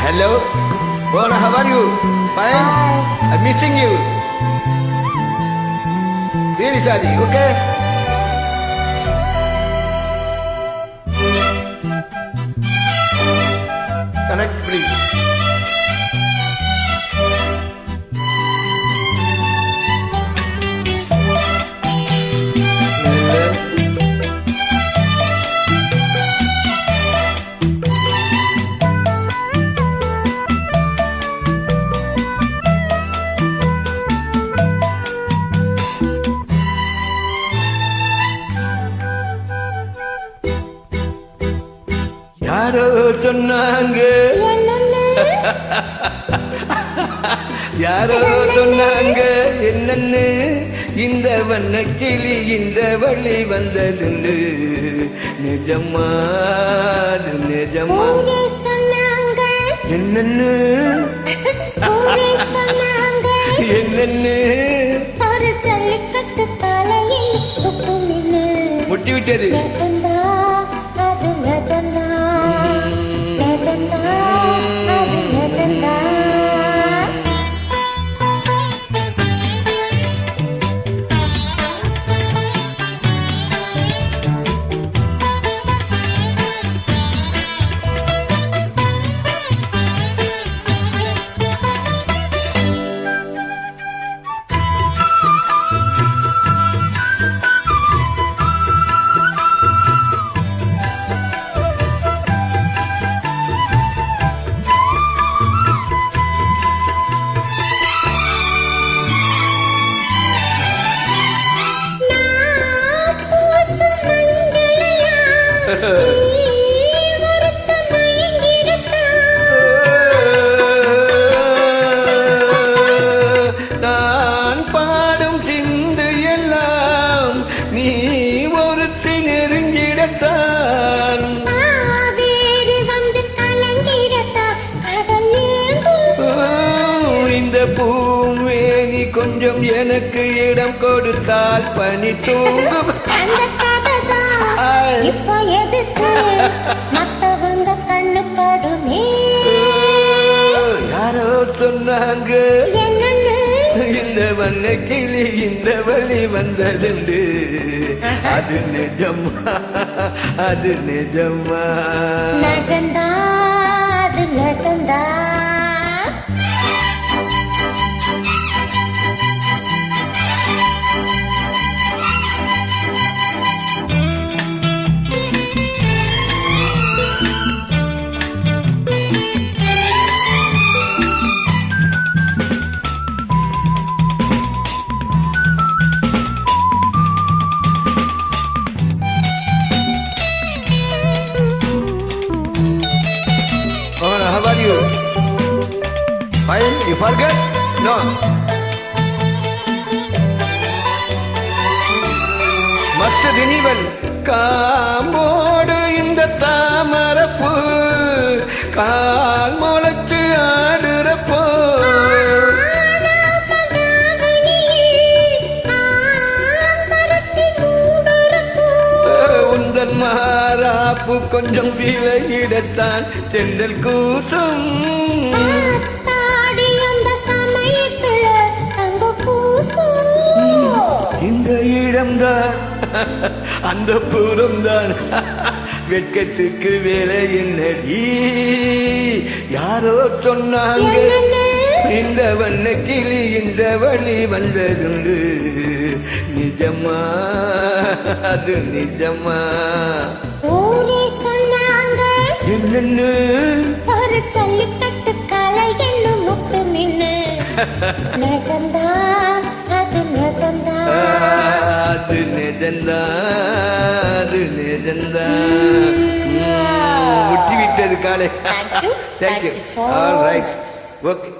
Hello. Bona, how are you? Fine. I'm meeting you. Really sorry. Okay. Connect, please. யாரோ சொன்னாங்க யாரோ சொன்னாங்க என்னன்னு இந்த வண்ண கிளி இந்த வழி வந்ததுன்னு நிஜமா அது நிஜமா என்னன்னு என்னன்னு முட்டி விட்டது நான் பாடும் சிந்து எல்லாம் நீ ஒருத்தி நெருங்கிடத்தான் இந்த பூமேனி கொஞ்சம் எனக்கு இடம் கொடுத்தால் பனி தூங்கும் இப்ப எதுக்கு மத்தவங்க கண்ணு படுமே யாரோ சொன்னாங்க இந்த வண்ண கிளி இந்த வழி வந்ததுண்டு அது நிஜமா அது நிஜமா நஜந்தா அது நஜந்தா How are you? Fine? You forget? No. Must renewal. காம்போடு இந்த தாமரப்பு கால் முளைச்சு ஆடுறப்போ உந்தன் மாறாப்பு கொஞ்சம் விலையிடத்தான் தெண்டல் கூட்டம் இந்த இடம்தான் அந்த புறம்தான் வெட்கத்துக்கு வேலை என்னடி யாரோ சொன்னாங்க இந்த வண்ண கிளி இந்த வழி வந்ததுண்டு நிஜமா அது நிஜமா என்னன்னு ஒரு ஜல்லிக்கட்டு கலை என்னும் முட்டு நின்னு நிஜந்தா அது நிஜந்தா அது நிஜந்தா அது நிஜந்தா முட்டி விட்டது காலை. Thank you. Thank you. So All right. Okay.